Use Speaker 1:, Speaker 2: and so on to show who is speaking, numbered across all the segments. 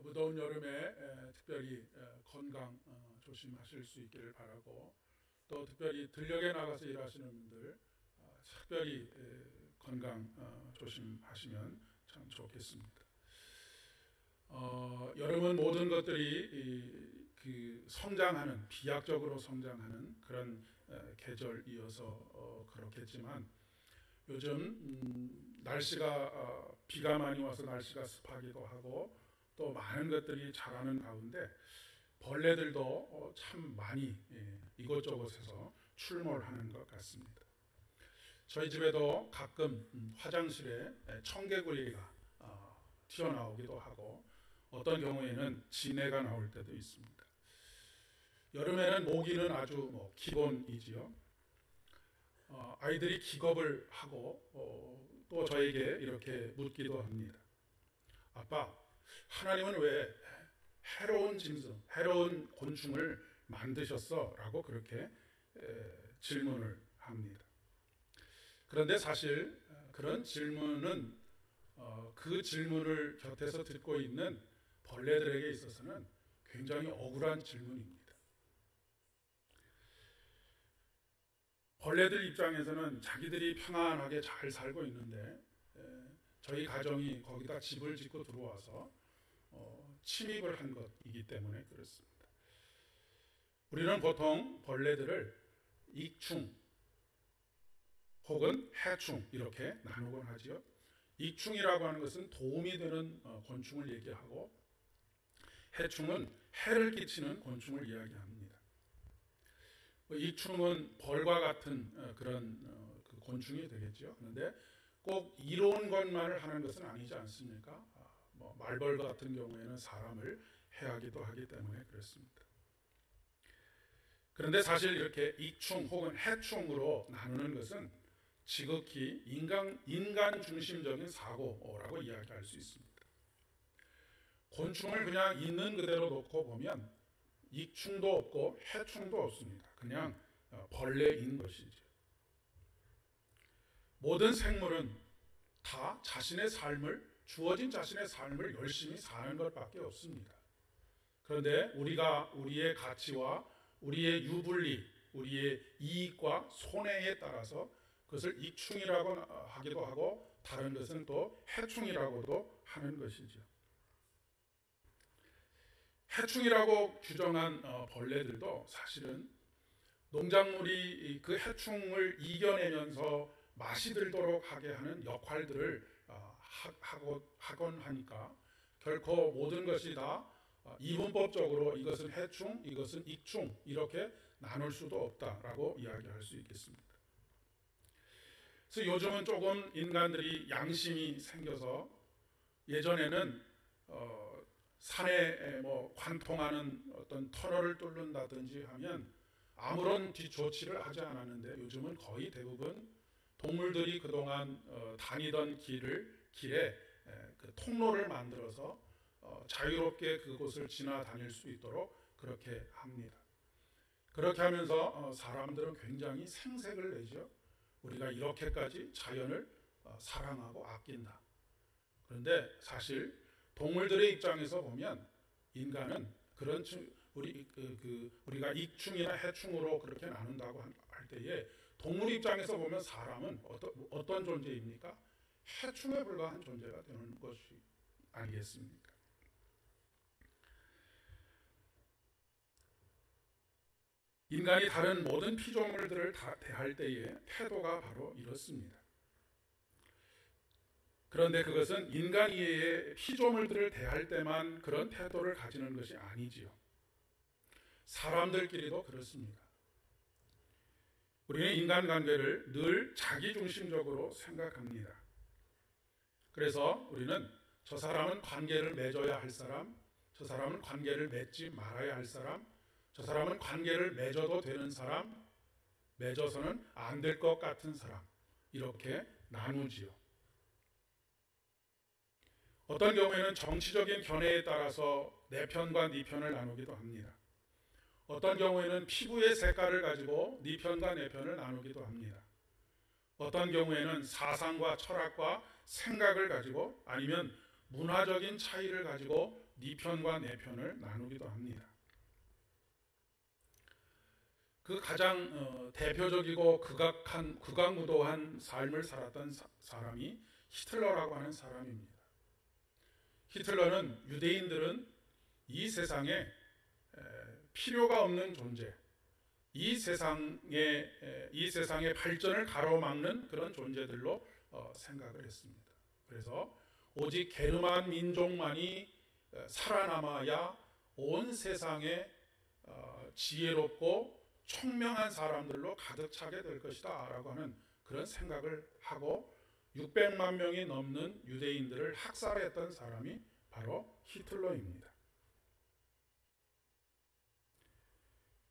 Speaker 1: 무더운 여름에 특별히 건강 조심하실 수 있기를 바라고, 또 특별히 들녘에 나가서 일하시는 분들 특별히 건강 조심하시면 참 좋겠습니다. 여름은 모든 것들이 성장하는, 비약적으로 성장하는 그런 계절이어서 그렇겠지만, 요즘 날씨가 비가 많이 와서 날씨가 습하기도 하고 또 많은 것들이 자라는 가운데 벌레들도 참 많이 이곳저곳에서 출몰하는 것 같습니다. 저희 집에도 가끔 화장실에 청개구리가 튀어나오기도 하고, 어떤 경우에는 진해가 나올 때도 있습니다. 여름에는 모기는 아주 기본이지요. 아이들이 기겁을 하고 또 저에게 이렇게 묻기도 합니다. 아빠, 하나님은 왜 해로운 짐승, 해로운 곤충을 만드셨어? 라고 그렇게 질문을 합니다. 그런데 사실 그런 질문은 그 질문을 곁에서 듣고 있는 벌레들에게 있어서는 굉장히 억울한 질문입니다. 벌레들 입장에서는 자기들이 평안하게 잘 살고 있는데 저희 가정이 거기다 집을 짓고 들어와서 침입을 한 것이기 때문에 그렇습니다. 우리는 보통 벌레들을 익충 혹은 해충 이렇게 나누곤 하지요. 익충이라고 하는 것은 도움이 되는 곤충을 얘기하고, 해충은 해를 끼치는 곤충을 이야기합니다. 익충은 벌과 같은 그런 곤충이 되겠죠. 그런데 꼭 이로운 것만을 하는 것은 아니지 않습니까? 말벌 같은 경우에는 사람을 해하기도 하기 때문에 그렇습니다. 그런데 사실 이렇게 익충 혹은 해충으로 나누는 것은 지극히 인간 중심적인 사고라고 이야기할 수 있습니다. 곤충을 그냥 있는 그대로 놓고 보면 익충도 없고 해충도 없습니다. 그냥 벌레인 것이죠. 모든 생물은 다 주어진 자신의 삶을 열심히 사는 것밖에 없습니다. 그런데 우리가 우리의 가치와 우리의 유불리, 우리의 이익과 손해에 따라서 그것을 익충이라고 하기도 하고, 다른 것은 또 해충이라고도 하는 것이죠. 해충이라고 규정한 벌레들도 사실은 농작물이 그 해충을 이겨내면서 맛이 들도록 하게 하는 역할들을 하곤 하니까, 결코 모든 것이 다 이분법적으로 이것은 해충, 이것은 익충 이렇게 나눌 수도 없다라고 이야기할 수 있겠습니다. 그래서 요즘은 조금 인간들이 양심이 생겨서, 예전에는 산에 관통하는 어떤 터널을 뚫는다든지 하면 아무런 뒷조치를 하지 않았는데, 요즘은 거의 대부분 동물들이 그동안 다니던 길에 그 통로를 만들어서 자유롭게 그곳을 지나다닐 수 있도록 그렇게 합니다. 그렇게 하면서 사람들은 굉장히 생색을 내죠. 우리가 이렇게까지 자연을 사랑하고 아낀다. 그런데 사실 동물들의 입장에서 보면 인간은 그런 우리가 익충이나 해충으로 그렇게 나눈다고 할 때에, 동물 입장에서 보면 사람은 어떤 존재입니까? 해충에 불과한 존재가 되는 것이 아니겠습니까? 인간이 다른 모든 피조물들을 대할 때의 태도가 바로 이렇습니다. 그런데 그것은 인간 이외의 피조물들을 대할 때만 그런 태도를 가지는 것이 아니지요. 사람들끼리도 그렇습니다. 우리는 인간관계를 늘 자기중심적으로 생각합니다. 그래서 우리는 저 사람은 관계를 맺어야 할 사람, 저 사람은 관계를 맺지 말아야 할 사람, 저 사람은 관계를 맺어도 되는 사람, 맺어서는 안 될 것 같은 사람, 이렇게 나누지요. 어떤 경우에는 정치적인 견해에 따라서 내 편과 네 편을 나누기도 합니다. 어떤 경우에는 피부의 색깔을 가지고 네 편과 내 편을 나누기도 합니다. 어떤 경우에는 사상과 철학과 생각을 가지고, 아니면 문화적인 차이를 가지고 네 편과 내 편을 나누기도 합니다. 그 가장 대표적이고 극악무도한 삶을 살았던 사람이 히틀러라고 하는 사람입니다. 히틀러는 유대인들은 이 세상에 필요가 없는 존재, 이 세상의 발전을 가로막는 그런 존재들로 생각을 했습니다. 그래서 오직 게르만 민족만이 살아남아야 온 세상에 지혜롭고 총명한 사람들로 가득 차게 될 것이다 라고 하는 그런 생각을 하고 600만 명이 넘는 유대인들을 학살했던 사람이 바로 히틀러입니다.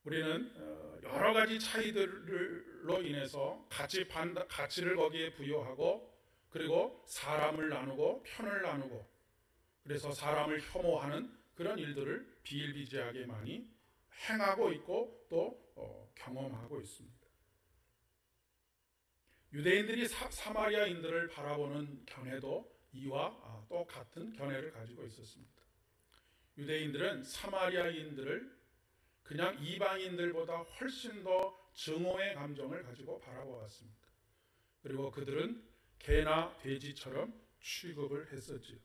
Speaker 1: 우리는 여러 가지 차이들로 인해서 가치를 거기에 부여하고 그리고 사람을 나누고 편을 나누고 그래서 사람을 혐오하는 그런 일들을 비일비재하게 많이 행하고 있고 또 경험하고 있습니다. 유대인들이 사마리아인들을 바라보는 견해도 이와 똑같은 견해를 가지고 있었습니다. 유대인들은 사마리아인들을 그냥 이방인들보다 훨씬 더 증오의 감정을 가지고 바라보았습니다. 그리고 그들은 개나 돼지처럼 취급을 했었지요.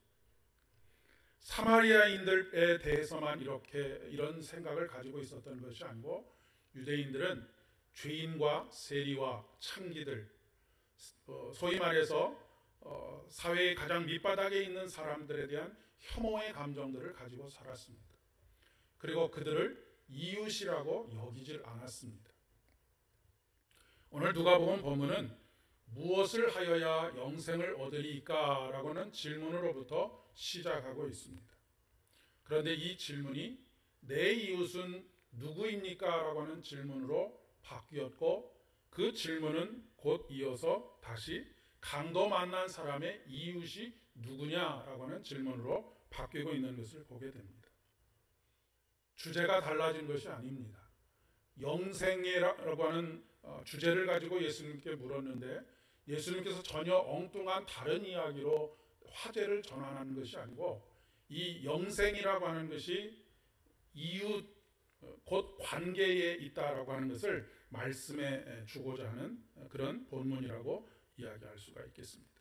Speaker 1: 사마리아인들에 대해서만 이런 생각을 가지고 있었던 것이 아니고 유대인들은 죄인과 세리와 창기들, 소위 말해서 사회의 가장 밑바닥에 있는 사람들에 대한 혐오의 감정들을 가지고 살았습니다. 그리고 그들을 이웃이라고 여기질 않았습니다. 오늘 누가복음 본문은 무엇을 하여야 영생을 얻으리까? 라고는 질문으로부터 시작하고 있습니다. 그런데 이 질문이 내 이웃은 누구입니까? 라고 하는 질문으로 바뀌었고 그 질문은 곧 이어서 다시 강도 만난 사람의 이웃이 누구냐라고 하는 질문으로 바뀌고 있는 것을 보게 됩니다. 주제가 달라진 것이 아닙니다. 영생이라고 하는 주제를 가지고 예수님께 물었는데 예수님께서 전혀 엉뚱한 다른 이야기로 화제를 전환하는 것이 아니고 이 영생이라고 하는 것이 이웃 곧 관계에 있다라고 하는 것을 말씀해 주고자 하는 그런 본문이라고 이야기할 수가 있겠습니다.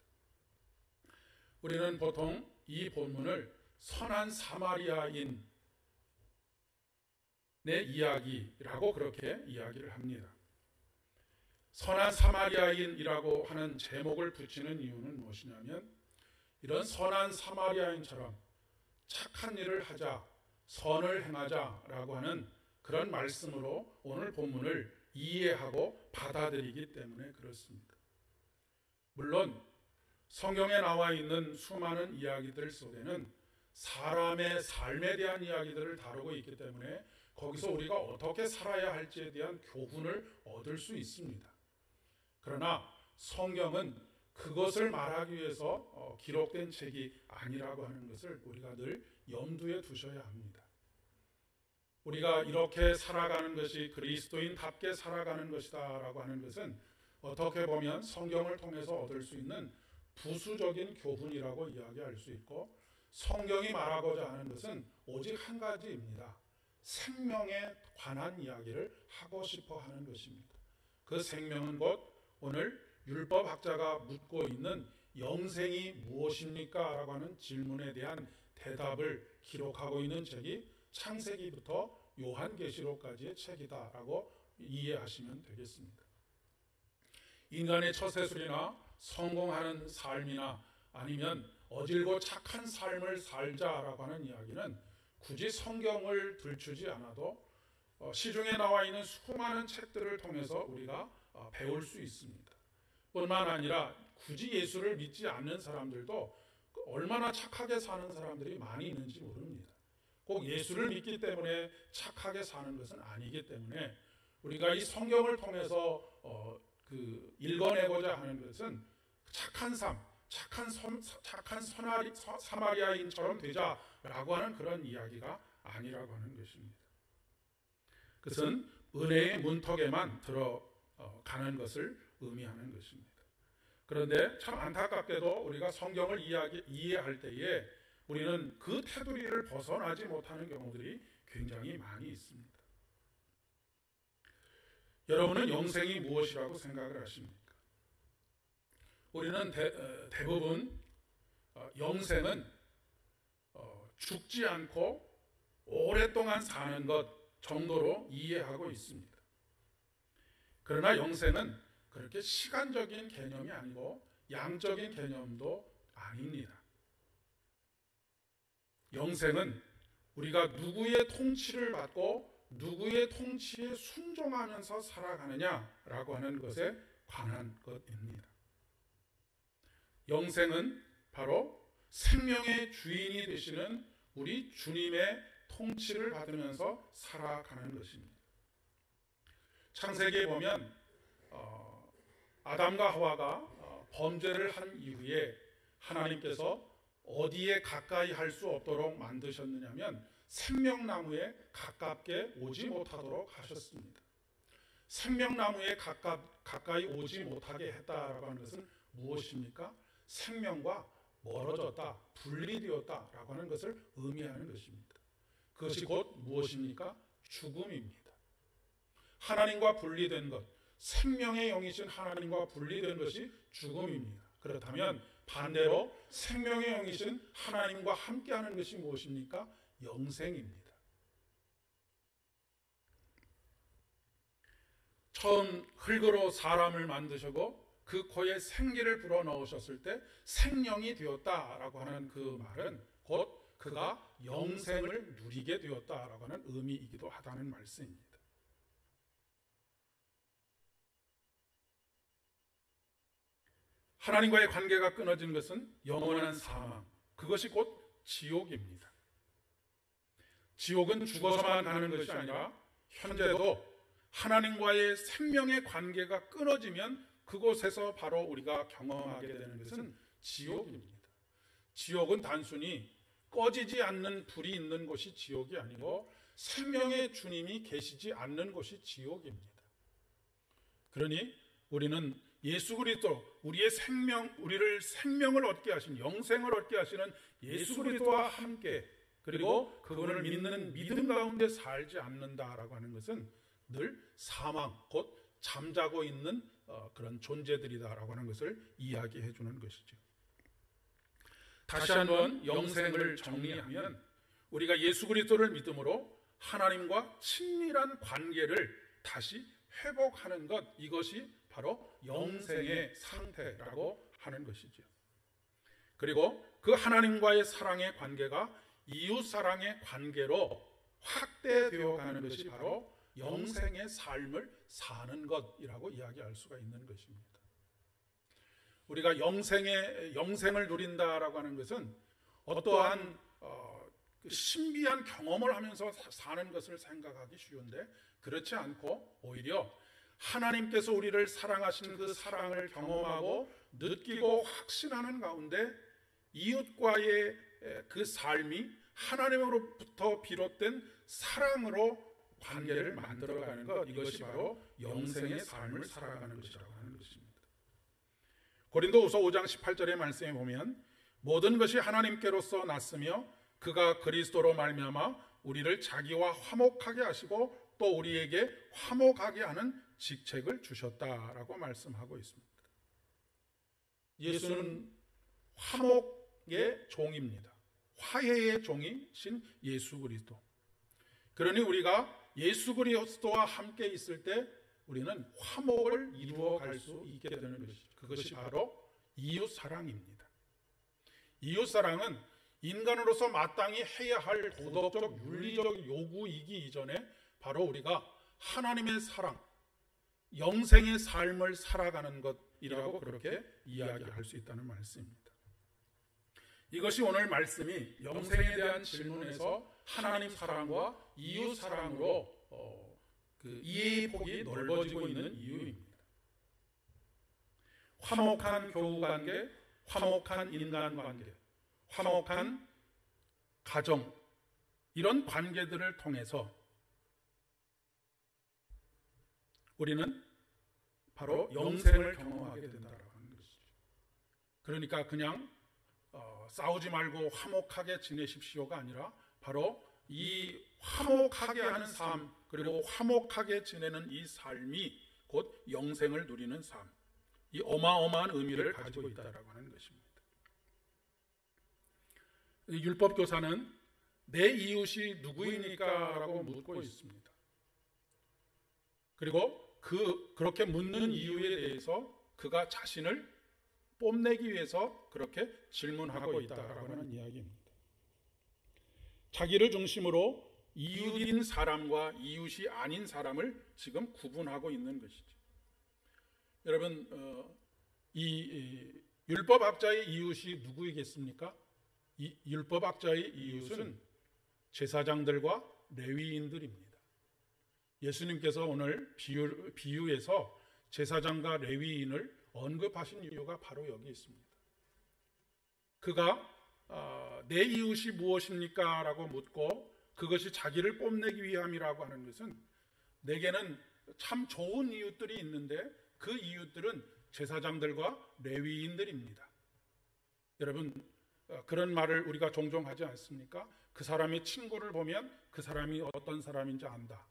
Speaker 1: 우리는 보통 이 본문을 선한 사마리아인의 이야기라고 그렇게 이야기를 합니다. 선한 사마리아인이라고 하는 제목을 붙이는 이유는 무엇이냐면 이런 선한 사마리아인처럼 착한 일을 하자, 선을 행하자라고 하는 그런 말씀으로 오늘 본문을 이해하고 받아들이기 때문에 그렇습니다. 물론 성경에 나와 있는 수많은 이야기들 속에는 사람의 삶에 대한 이야기들을 다루고 있기 때문에 거기서 우리가 어떻게 살아야 할지에 대한 교훈을 얻을 수 있습니다. 그러나 성경은 그것을 말하기 위해서 기록된 책이 아니라고 하는 것을 우리가 늘 염두에 두셔야 합니다. 우리가 이렇게 살아가는 것이 그리스도인답게 살아가는 것이다 라고 하는 것은 어떻게 보면 성경을 통해서 얻을 수 있는 부수적인 교훈이라고 이야기할 수 있고 성경이 말하고자 하는 것은 오직 한 가지입니다. 생명에 관한 이야기를 하고 싶어 하는 것입니다. 그 생명은 곧 오늘 율법학자가 묻고 있는 영생이 무엇입니까? 라고 하는 질문에 대한 대답을 기록하고 있는 책이 창세기부터 요한계시록까지의 책이다라고 이해하시면 되겠습니다. 인간의 처세술이나 성공하는 삶이나 아니면 어질고 착한 삶을 살자라고 하는 이야기는 굳이 성경을 들추지 않아도 시중에 나와 있는 수많은 책들을 통해서 우리가 배울 수 있습니다. 뿐만 아니라 굳이 예수를 믿지 않는 사람들도 얼마나 착하게 사는 사람들이 많이 있는지 모릅니다. 꼭 예수를 믿기 때문에 착하게 사는 것은 아니기 때문에 우리가 이 성경을 통해서 읽어내고자 하는 것은 착한 삶, 착한 사마리아인처럼 되자라고 하는 그런 이야기가 아니라고 하는 것입니다. 그것은 은혜의 문턱에만 들어가는 것을 의미하는 것입니다. 그런데 참 안타깝게도 우리가 성경을 이해할 때에 우리는 그 테두리를 벗어나지 못하는 경우들이 굉장히 많이 있습니다. 여러분은 영생이 무엇이라고 생각을 하십니까? 우리는 대부분 영생은 죽지 않고 오랫동안 사는 것 정도로 이해하고 있습니다. 그러나 영생은 그렇게 시간적인 개념이 아니고 양적인 개념도 아닙니다. 영생은 우리가 누구의 통치를 받고 누구의 통치에 순종하면서 살아가느냐라고 하는 것에 관한 것입니다. 영생은 바로 생명의 주인이 되시는 우리 주님의 통치를 받으면서 살아가는 것입니다. 창세기에 보면 아담과 하와가 범죄를 한 이후에 하나님께서 어디에 가까이 할 수 없도록 만드셨느냐면 생명나무에 가깝게 오지 못하도록 하셨습니다. 생명나무에 가까이 오지 못하게 했다라고 하는 것은 무엇입니까? 생명과 멀어졌다, 분리되었다라고 하는 것을 의미하는 것입니다. 그것이 곧 무엇입니까? 죽음입니다. 하나님과 분리된 것, 생명의 영이신 하나님과 분리된 것이 죽음입니다. 그렇다면 반대로 생명의 영이신 하나님과 함께하는 것이 무엇입니까? 영생입니다. 처음 흙으로 사람을 만드시고 그 코에 생기를 불어넣으셨을 때 생명이 되었다라고 하는 그 말은 곧 그가 영생을 누리게 되었다라고 하는 의미이기도 하다는 말씀입니다. 하나님과의 관계가 끊어진 것은 영원한 사망, 그것이 곧 지옥입니다. 지옥은 죽어서만 가는 것이 아니라 현재도 하나님과의 생명의 관계가 끊어지면 그곳에서 바로 우리가 경험하게 되는 것은 지옥입니다. 지옥은 단순히 꺼지지 않는 불이 있는 곳이 지옥이 아니고 생명의 주님이 계시지 않는 곳이 지옥입니다. 그러니 우리는 예수 그리스도, 우리를 생명을 얻게 하신, 영생을 얻게 하시는 예수 그리스도와 함께, 그리고 그분을 믿는 믿음 가운데 살지 않는다라고 하는 것은 늘 사망, 곧 잠자고 있는 그런 존재들이다라고 하는 것을 이야기해 주는 것이죠. 다시 한번 영생을 정리하면 우리가 예수 그리스도를 믿음으로 하나님과 친밀한 관계를 다시 회복하는 것, 이것이 바로 영생의 상태라고 하는 것이죠. 그리고 그 하나님과의 사랑의 관계가 이웃 사랑의 관계로 확대되어 가는 것이 바로 영생의 삶을 사는 것이라고 이야기할 수가 있는 것입니다. 우리가 영생을 누린다라고 하는 것은 어떠한 신비한 경험을 하면서 사는 것을 생각하기 쉬운데 그렇지 않고 오히려 하나님께서 우리를 사랑하신 그 사랑을 경험하고 느끼고 확신하는 가운데 이웃과의 그 삶이 하나님으로부터 비롯된 사랑으로 관계를 만들어가는 것, 이것이 바로 영생의 삶을 살아가는 것이라고 하는 것입니다. 고린도후서 5장 18절의 말씀에 보면 모든 것이 하나님께로서 났으며 그가 그리스도로 말미암아 우리를 자기와 화목하게 하시고 또 우리에게 화목하게 하는 직책을 주셨다라고 말씀하고 있습니다. 예수는 화목의 종입니다. 화해의 종이신 예수 그리스도. 그러니 우리가 예수 그리스도와 함께 있을 때 우리는 화목을 이루어 갈 수 있게 되는 것이죠. 그것이 바로 이웃 사랑입니다. 이웃 사랑은 인간으로서 마땅히 해야 할 도덕적 윤리적 요구이기 이전에 바로 우리가 하나님의 사랑, 영생의 삶을 살아가는 것이라고 그렇게 이야기할 수 있다는 말씀입니다. 이것이 오늘 말씀이 영생에 대한 질문에서 하나님 사랑과 이웃 사랑으로 그 이해의 폭이 넓어지고 있는 이유입니다. 화목한 교우관계, 화목한 인간관계, 화목한 가정, 이런 관계들을 통해서 우리는 바로 영생을 경험하게 된다는 것이죠. 그러니까 그냥 싸우지 말고 화목하게 지내십시오가 아니라 바로 이 화목하게 하는 삶, 그리고 화목하게 지내는 이 삶이 곧 영생을 누리는 삶, 이 어마어마한 의미를 가지고 있다라고 하는 것입니다. 율법교사는 내 이웃이 누구입니까? 라고 묻고 있습니다. 그리고 그렇게 묻는 이유에 대해서 그가 자신을 뽐내기 위해서 그렇게 질문하고 있다라고 하는 이야기입니다. 자기를 중심으로 이웃인 사람과 이웃이 아닌 사람을 지금 구분하고 있는 것이죠. 여러분, 이 율법학자의 이웃이 누구이겠습니까? 이 율법학자의 이웃은 제사장들과 레위인들입니다. 예수님께서 오늘 비유에서 제사장과 레위인을 언급하신 이유가 바로 여기 있습니다. 그가 내 이웃이 무엇입니까? 라고 묻고 그것이 자기를 뽐내기 위함이라고 하는 것은 내게는 참 좋은 이웃들이 있는데 그 이웃들은 제사장들과 레위인들입니다. 여러분, 그런 말을 우리가 종종 하지 않습니까? 그 사람의 친구를 보면 그 사람이 어떤 사람인지 안다.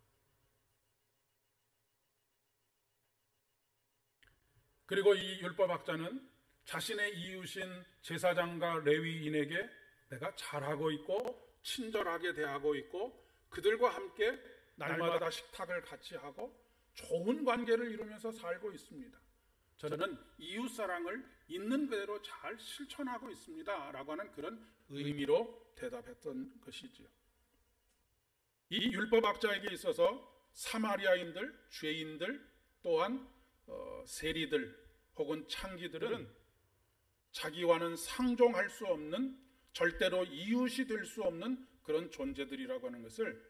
Speaker 1: 그리고 이 율법학자는 자신의 이웃인 제사장과 레위인에게 내가 잘하고 있고 친절하게 대하고 있고 그들과 함께 날마다 식탁을 같이 하고 좋은 관계를 이루면서 살고 있습니다. 저는 이웃사랑을 있는 그대로 잘 실천하고 있습니다 라고 하는 그런 의미로 대답했던 것이지요. 이 율법학자에게 있어서 사마리아인들, 죄인들, 또한 세리들 혹은 창기들은 자기와는 상종할 수 없는, 절대로 이웃이 될 수 없는 그런 존재들이라고 하는 것을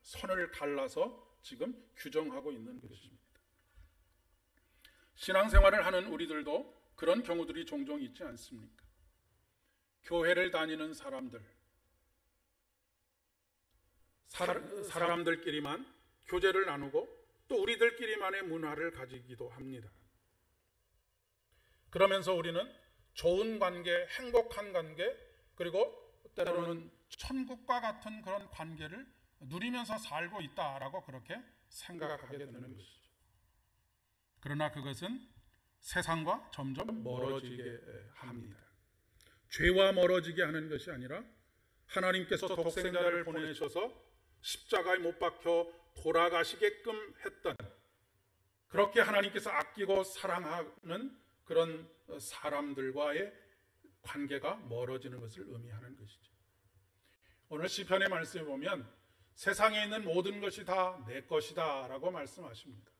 Speaker 1: 선을 갈라서 지금 규정하고 있는 것입니다. 신앙생활을 하는 우리들도 그런 경우들이 종종 있지 않습니까? 교회를 다니는 사람들, 사람들끼리만 교제를 나누고 또 우리들끼리만의 문화를 가지기도 합니다. 그러면서 우리는 좋은 관계, 행복한 관계, 그리고 때로는 천국과 같은 그런 관계를 누리면서 살고 있다라고 그렇게 생각하게 되는 것이죠. 그러나 그것은 세상과 점점 멀어지게 합니다. 죄와 멀어지게 하는 것이 아니라 하나님께서 독생자를 보내셔서 십자가에 못 박혀 돌아가시게끔 했던, 그렇게 하나님께서 아끼고 사랑하는 그런 사람들과의 관계가 멀어지는 것을 의미하는 것이죠. 오늘 시편의 말씀에 보면 세상에 있는 모든 것이 다 내 것이다 라고 말씀하십니다.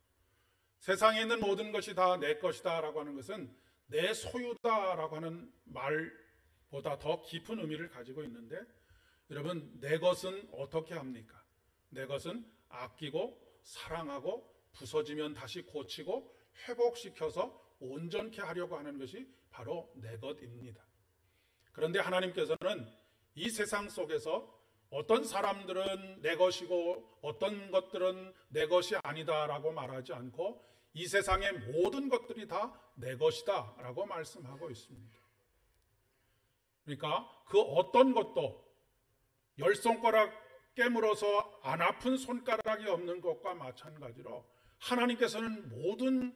Speaker 1: 세상에 있는 모든 것이 다 내 것이다 라고 하는 것은 내 소유다 라고 하는 말보다 더 깊은 의미를 가지고 있는데, 여러분, 내 것은 어떻게 합니까? 내 것은 아끼고 사랑하고 부서지면 다시 고치고 회복시켜서 온전케 하려고 하는 것이 바로 내 것입니다. 그런데 하나님께서는 이 세상 속에서 어떤 사람들은 내 것이고 어떤 것들은 내 것이 아니다라고 말하지 않고 이 세상의 모든 것들이 다 내 것이다 라고 말씀하고 있습니다. 그러니까 그 어떤 것도 열 손가락 깨물어서 안 아픈 손가락이 없는 것과 마찬가지로 하나님께서는 모든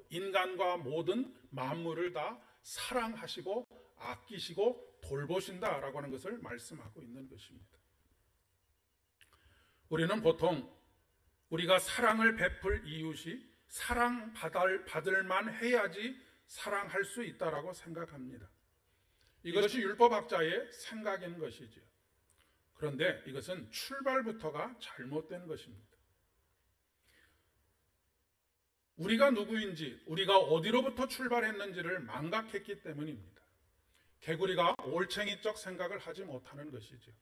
Speaker 1: 인간과 모든 만물을 다 사랑하시고 아끼시고 돌보신다라고 하는 것을 말씀하고 있는 것입니다. 우리는 보통 우리가 사랑을 베풀 이웃이 사랑받을 만 해야지 사랑할 수 있다라고 생각합니다. 이것이 율법학자의 생각인 것이죠. 그런데 이것은 출발부터가 잘못된 것입니다. 우리가 누구인지, 우리가 어디로부터 출발했는지를 망각했기 때문입니다. 개구리가 올챙이적 생각을 하지 못하는 것이죠.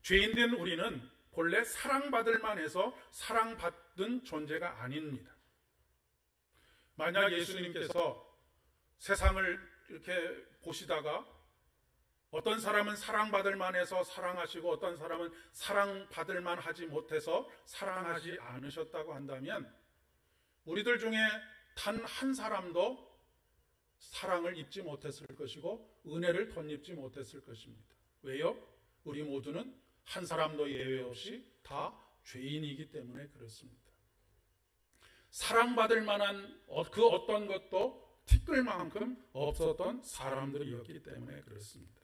Speaker 1: 죄인된 우리는 본래 사랑받을 만해서 사랑받는 존재가 아닙니다. 만약 예수님께서 세상을 이렇게 보시다가 어떤 사람은 사랑받을 만해서 사랑하시고 어떤 사람은 사랑받을 만하지 못해서 사랑하지 않으셨다고 한다면 우리들 중에 단 한 사람도 사랑을 입지 못했을 것이고 은혜를 덧입지 못했을 것입니다. 왜요? 우리 모두는 한 사람도 예외 없이 다 죄인이기 때문에 그렇습니다. 사랑받을 만한 그 어떤 것도 티끌만큼 없었던 사람들이었기 때문에 그렇습니다.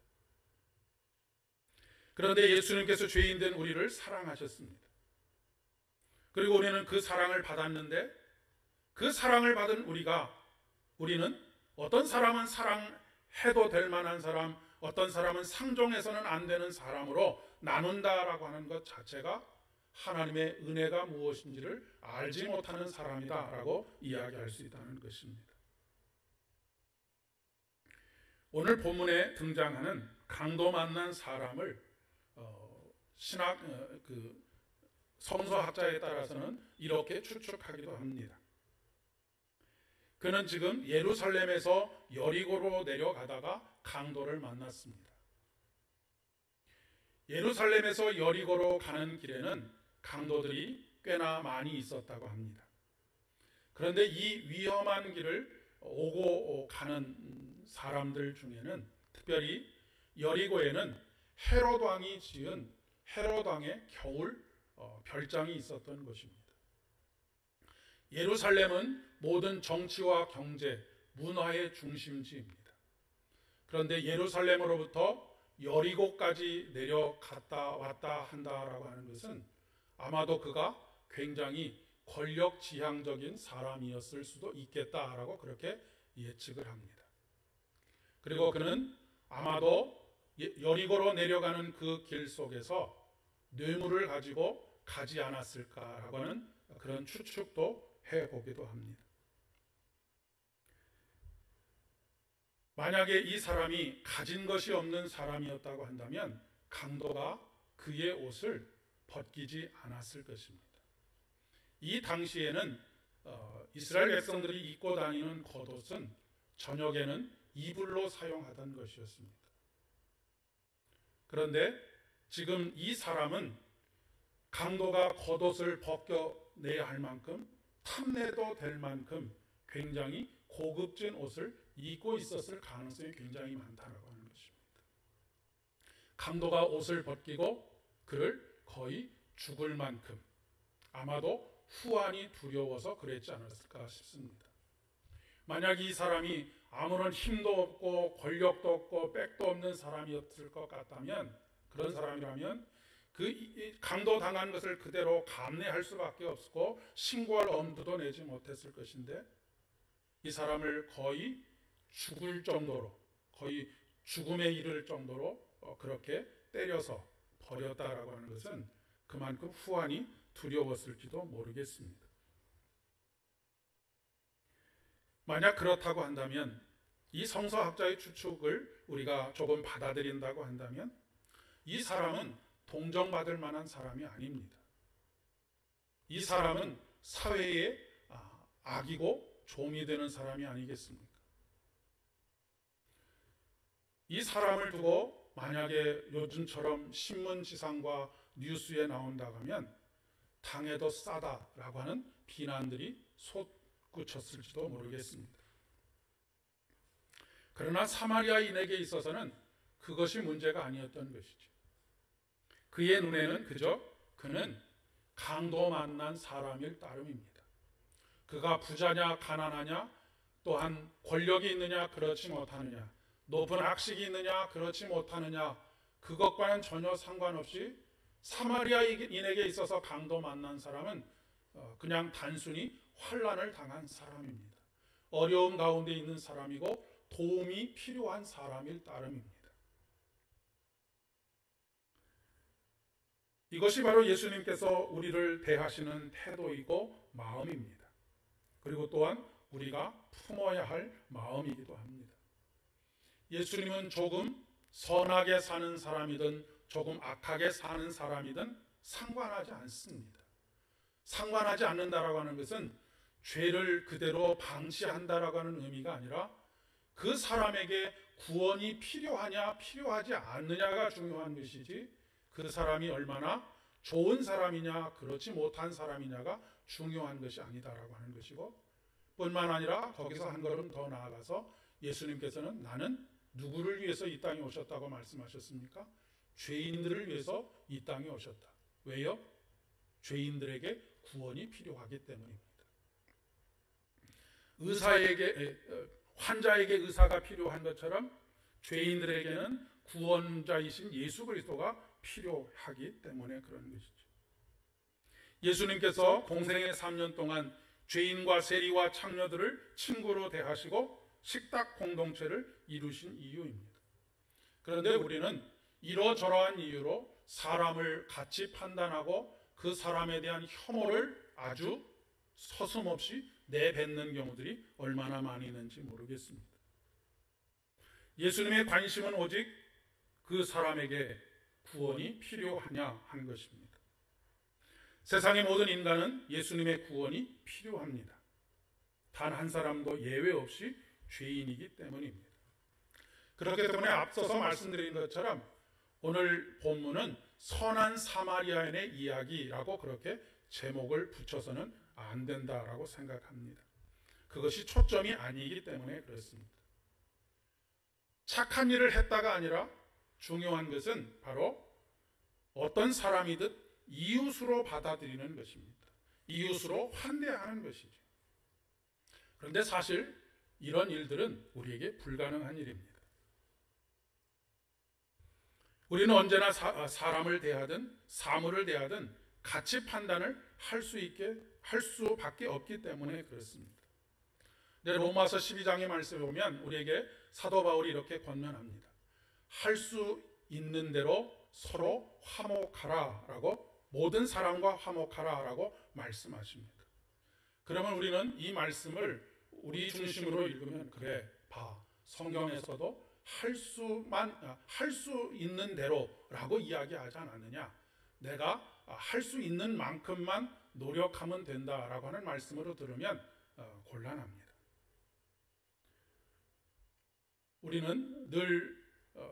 Speaker 1: 그런데 예수님께서 죄인된 우리를 사랑하셨습니다. 그리고 우리는 그 사랑을 받았는데 그 사랑을 받은 우리는 어떤 사람은 사랑해도 될 만한 사람, 어떤 사람은 상종해서는 안 되는 사람으로 나눈다라고 하는 것 자체가 하나님의 은혜가 무엇인지를 알지 못하는 사람이다라고 이야기할 수 있다는 것입니다. 오늘 본문에 등장하는 강도 만난 사람을 성서학자에 따라서는 이렇게 추측하기도 합니다. 그는 지금 예루살렘에서 여리고로 내려가다가 강도를 만났습니다. 예루살렘에서 여리고로 가는 길에는 강도들이 꽤나 많이 있었다고 합니다. 그런데 이 위험한 길을 오고 가는 사람들 중에는 특별히 여리고에는 헤롯 왕이 지은 헤롯 왕의 겨울 별장이 있었던 것입니다. 예루살렘은 모든 정치와 경제, 문화의 중심지입니다. 그런데 예루살렘으로부터 여리고까지 내려갔다 왔다 한다라고 하는 것은 아마도 그가 굉장히 권력지향적인 사람이었을 수도 있겠다라고 그렇게 예측을 합니다. 그리고 그는 아마도 여리고로 내려가는 그 길 속에서 뇌물을 가지고 가지 않았을까라고 하는 그런 추측도 해보기도 합니다. 만약에 이 사람이 가진 것이 없는 사람이었다고 한다면 강도가 그의 옷을 벗기지 않았을 것입니다. 이 당시에는 이스라엘 백성들이 입고 다니는 겉옷은 저녁에는 이불로 사용하던 것이었습니다. 그런데 지금 이 사람은 강도가 겉옷을 벗겨내야 할 만큼 탐내도 될 만큼 굉장히 고급진 옷을 입고 있었을 가능성이 굉장히 많다고 하는 것입니다. 강도가 옷을 벗기고 그를 거의 죽을 만큼 아마도 후환이 두려워서 그랬지 않았을까 싶습니다. 만약 이 사람이 아무런 힘도 없고 권력도 없고 백도 없는 사람이었을 것 같다면, 그런 사람이라면 그 강도 당한 것을 그대로 감내할 수밖에 없고 신고할 엄두도 내지 못했을 것인데 이 사람을 거의 죽을 정도로, 거의 죽음에 이를 정도로 그렇게 때려서 버렸다라고 하는 것은 그만큼 후환이 두려웠을지도 모르겠습니다. 만약 그렇다고 한다면, 이 성서학자의 추측을 우리가 조금 받아들인다고 한다면 이 사람은 동정받을 만한 사람이 아닙니다. 이 사람은 사회의 악이고 좀이 되는 사람이 아니겠습니까? 이 사람을 두고 만약에 요즘처럼 신문지상과 뉴스에 나온다고 하면 당해도 싸다라고 하는 비난들이 솟구쳤을지도 모르겠습니다. 그러나 사마리아인에게 있어서는 그것이 문제가 아니었던 것이죠. 그의 눈에는 그저 그는 강도 만난 사람일 따름입니다. 그가 부자냐 가난하냐, 또한 권력이 있느냐 그렇지 못하느냐, 높은 학식이 있느냐 그렇지 못하느냐, 그것과는 전혀 상관없이 사마리아인에게 있어서 강도 만난 사람은 그냥 단순히 환난을 당한 사람입니다. 어려움 가운데 있는 사람이고 도움이 필요한 사람일 따름입니다. 이것이 바로 예수님께서 우리를 대하시는 태도이고 마음입니다. 그리고 또한 우리가 품어야 할 마음이기도 합니다. 예수님은 조금 선하게 사는 사람이든 조금 악하게 사는 사람이든 상관하지 않습니다. 상관하지 않는다라고 하는 것은 죄를 그대로 방치한다라고 하는 의미가 아니라 그 사람에게 구원이 필요하냐 필요하지 않느냐가 중요한 것이지, 그 사람이 얼마나 좋은 사람이냐 그렇지 못한 사람이냐가 중요한 것이 아니다라고 하는 것이고, 뿐만 아니라 거기서 한 걸음 더 나아가서 예수님께서는 나는 누구를 위해서 이 땅에 오셨다고 말씀하셨습니까? 죄인들을 위해서 이 땅에 오셨다. 왜요? 죄인들에게 구원이 필요하기 때문입니다. 환자에게 의사가 필요한 것처럼 죄인들에게는 구원자이신 예수 그리스도가 필요하기 때문에 그런 것이죠. 예수님께서 공생의 3년 동안 죄인과 세리와 창녀들을 친구로 대하시고 식탁 공동체를 이루신 이유입니다. 그런데 우리는 이러저러한 이유로 사람을 같이 판단하고 그 사람에 대한 혐오를 아주 서슴없이 내뱉는 경우들이 얼마나 많이 있는지 모르겠습니다. 예수님의 관심은 오직 그 사람에게 구원이 필요하냐 하는 것입니다. 세상의 모든 인간은 예수님의 구원이 필요합니다. 단 한 사람도 예외 없이 죄인이기 때문입니다. 그렇기 때문에 앞서서 말씀드린 것처럼 오늘 본문은 선한 사마리아인의 이야기라고 그렇게 제목을 붙여서는 안 된다라고 생각합니다. 그것이 초점이 아니기 때문에 그렇습니다. 착한 일을 했다가 아니라 중요한 것은 바로 어떤 사람이든 이웃으로 받아들이는 것입니다. 이웃으로 환대하는 것이죠. 그런데 사실 이런 일들은 우리에게 불가능한 일입니다. 우리는 언제나 사람을 대하든 사물을 대하든 가치 판단을 할 수밖에 없기 때문에 그렇습니다. 로마서 12장의 말씀에 보면 우리에게 사도 바울이 이렇게 권면합니다. 할 수 있는 대로 서로 화목하라라고, 모든 사람과 화목하라라고 말씀하십니다. 그러면 우리는 이 말씀을 우리 중심으로 읽으면, 그래, 성경에서도 할 수 있는 대로라고 이야기하지 않았느냐? 내가 할 수 있는 만큼만 노력하면 된다라고 하는 말씀으로 들으면 곤란합니다. 우리는 늘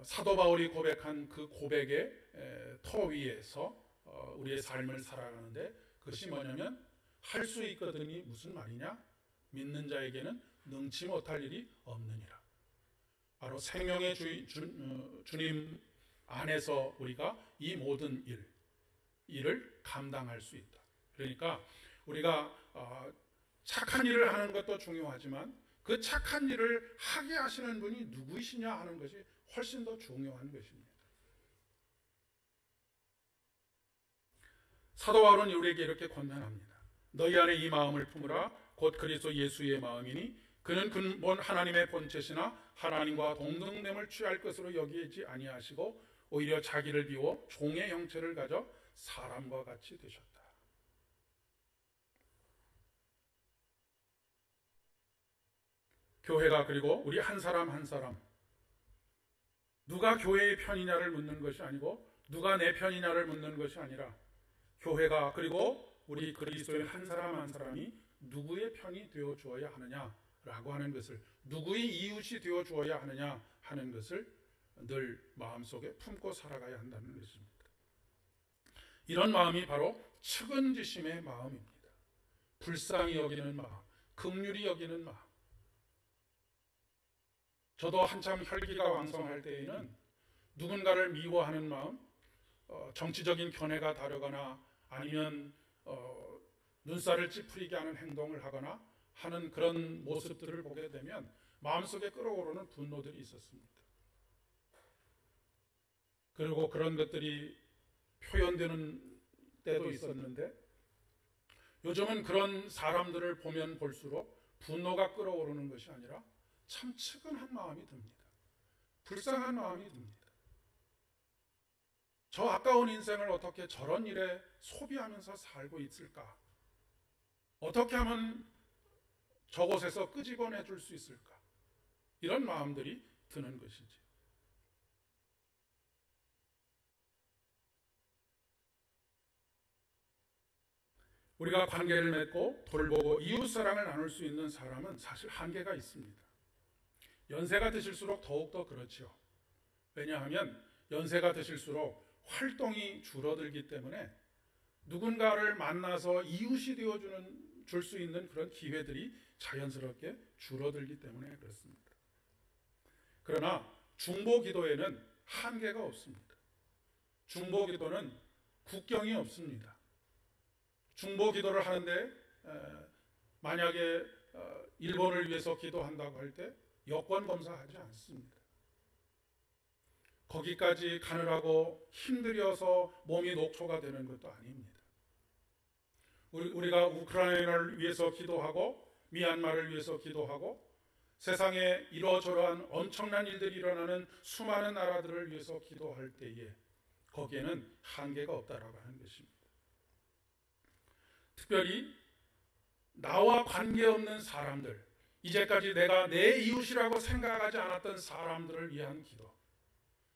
Speaker 1: 사도 바울이 고백한 그 고백의 터 위에서 우리의 삶을 살아가는데, 그것이 뭐냐면 할 수 있거든이 무슨 말이냐? 믿는 자에게는 능치 못할 일이 없느니라. 바로 생명의 주님 안에서 우리가 이 모든 일을 감당할 수 있다. 그러니까 우리가 착한 일을 하는 것도 중요하지만 그 착한 일을 하게 하시는 분이 누구이시냐 하는 것이 훨씬 더 중요한 것입니다. 사도 바울은 우리에게 이렇게 권면합니다. 너희 안에 이 마음을 품으라. 곧 그리스도 예수의 마음이니 그는 근본 하나님의 본체시나 하나님과 동등됨을 취할 것으로 여기지 아니하시고 오히려 자기를 비워 종의 형체를 가져 사람과 같이 되셨다. 교회가, 그리고 우리 한 사람 한 사람, 누가 교회의 편이냐를 묻는 것이 아니고 누가 내 편이냐를 묻는 것이 아니라, 교회가, 그리고 우리 그리스도인 한 사람 한 사람이 누구의 편이 되어 주어야 하느냐라고 하는 것을, 누구의 이웃이 되어 주어야 하느냐 하는 것을 늘 마음속에 품고 살아가야 한다는 것입니다. 이런 마음이 바로 측은지심의 마음입니다. 불쌍히 여기는 마음, 긍휼히 여기는 마음. 저도 한참 혈기가 왕성할 때에는 누군가를 미워하는 마음, 정치적인 견해가 다르거나 아니면 눈살을 찌푸리게 하는 행동을 하거나 하는 그런 모습들을 보게 되면 마음속에 끓어오르는 분노들이 있었습니다. 그리고 그런 것들이 표현되는 때도 있었는데, 요즘은 그런 사람들을 보면 볼수록 분노가 끓어오르는 것이 아니라 참 측은한 마음이 듭니다. 불쌍한 마음이 듭니다. 저 아까운 인생을 어떻게 저런 일에 소비하면서 살고 있을까? 어떻게 하면 저곳에서 끄집어내 줄 수 있을까? 이런 마음들이 드는 것이지. 우리가 관계를 맺고 돌보고 이웃사랑을 나눌 수 있는 사람은 사실 한계가 있습니다. 연세가 드실수록 더욱더 그렇죠. 왜냐하면 연세가 드실수록 활동이 줄어들기 때문에 누군가를 만나서 이웃이 되어줄 수 있는 그런 기회들이 자연스럽게 줄어들기 때문에 그렇습니다. 그러나 중보 기도에는 한계가 없습니다. 중보 기도는 국경이 없습니다. 중보 기도를 하는데 만약에 일본을 위해서 기도한다고 할 때 여권 검사하지 않습니다. 거기까지 가느라고 힘들여서 몸이 녹초가 되는 것도 아닙니다. 우리가 우크라이나를 위해서 기도하고 미얀마를 위해서 기도하고 세상에 이러저러한 엄청난 일들이 일어나는 수많은 나라들을 위해서 기도할 때에 거기에는 한계가 없다라고 하는 것입니다. 특별히 나와 관계없는 사람들, 이제까지 내가 내 이웃이라고 생각하지 않았던 사람들을 위한 기도,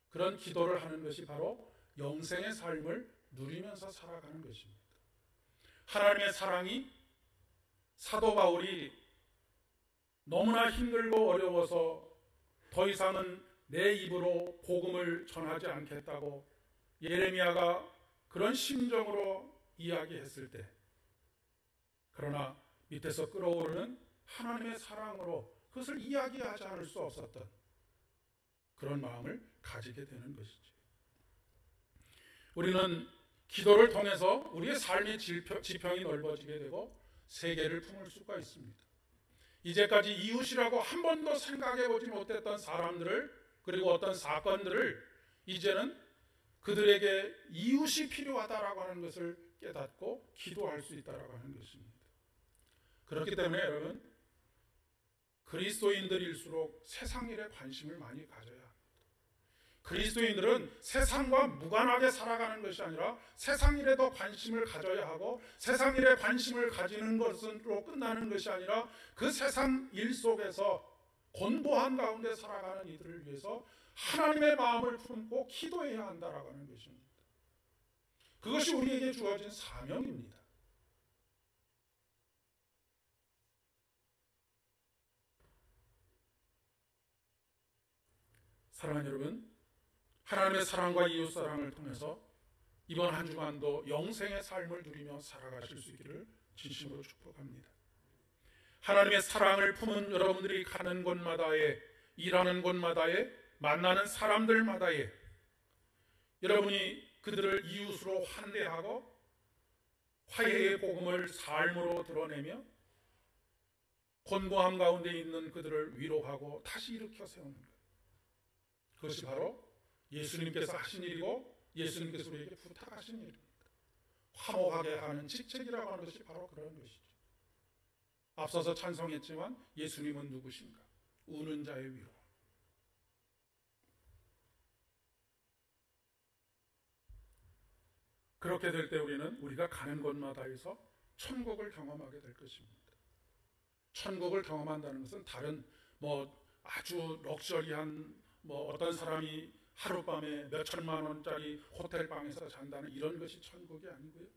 Speaker 1: 그런 기도를 하는 것이 바로 영생의 삶을 누리면서 살아가는 것입니다. 하나님의 사랑이 사도 바울이 너무나 힘들고 어려워서 더 이상은 내 입으로 복음을 전하지 않겠다고 예레미야가 그런 심정으로 이야기했을 때, 그러나 밑에서 끓어오르는 하나님의 사랑으로 그것을 이야기하지 않을 수 없었던 그런 마음을 가지게 되는 것이죠. 우리는 기도를 통해서 우리의 삶의 지평이 넓어지게 되고 세계를 품을 수가 있습니다. 이제까지 이웃이라고 한 번도 생각해보지 못했던 사람들을, 그리고 어떤 사건들을 이제는 그들에게 이웃이 필요하다라고 하는 것을 깨닫고 기도할 수 있다라고 하는 것입니다. 그렇기 때문에 여러분, 그리스도인들일수록 세상 일에 관심을 많이 가져야 합니다. 그리스도인들은 세상과 무관하게 살아가는 것이 아니라 세상 일에 더 관심을 가져야 하고, 세상 일에 관심을 가지는 것으로 끝나는 것이 아니라 그 세상 일 속에서 곤고한 가운데 살아가는 이들을 위해서 하나님의 마음을 품고 기도해야 한다라고 하는 것입니다. 그것이 우리에게 주어진 사명입니다. 사랑하는 여러분, 하나님의 사랑과 이웃 사랑을 통해서 이번 한 주간도 영생의 삶을 누리며 살아가실 수 있기를 진심으로 축복합니다. 하나님의 사랑을 품은 여러분들이 가는 곳마다에, 일하는 곳마다에, 만나는 사람들마다에 여러분이 그들을 이웃으로 환대하고 화해의 복음을 삶으로 드러내며 곤고함 가운데 있는 그들을 위로하고 다시 일으켜 세우는 것, 그것이 바로 예수님께서 하신 일이고 예수님께서 우리에게 부탁하신 일입니다. 화목하게 하는 직책이라고 하는 것이 바로 그런 것이죠. 앞서서 찬송했지만 예수님은 누구신가? 우는 자의 위로. 그렇게 될 때 우리는 우리가 가는 곳마다에서 천국을 경험하게 될 것입니다. 천국을 경험한다는 것은 다른 아주 럭셔리한 어떤 사람이 하룻밤에 몇 천만 원짜리 호텔방에서 잔다는 이런 것이 천국이 아니고요.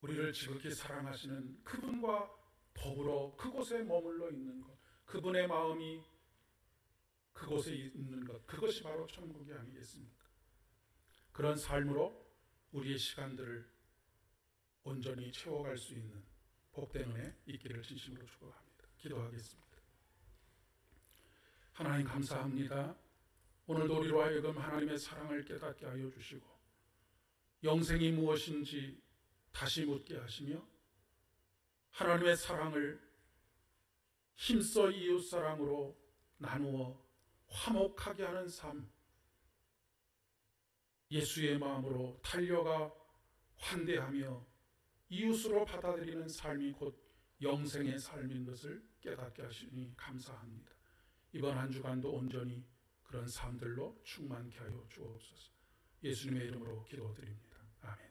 Speaker 1: 우리를 지극히 사랑하시는 그분과 더불어 그곳에 머물러 있는 것, 그분의 마음이 그곳에 있는 것, 그것이 바로 천국이 아니겠습니까? 그런 삶으로 우리의 시간들을 온전히 채워갈 수 있는 복된 은혜 있기를 진심으로 축복합니다. 기도하겠습니다. 하나님 감사합니다. 오늘도 우리로 하여금 하나님의 사랑을 깨닫게 하여 주시고 영생이 무엇인지 다시 묻게 하시며 하나님의 사랑을 힘써 이웃사랑으로 나누어 화목하게 하는 삶, 예수의 마음으로 달려가 환대하며 이웃으로 받아들이는 삶이 곧 영생의 삶인 것을 깨닫게 하시니 감사합니다. 이번 한 주간도 온전히 그런 삶들로 충만케 하여 주옵소서. 예수님의 이름으로 기도드립니다. 아멘.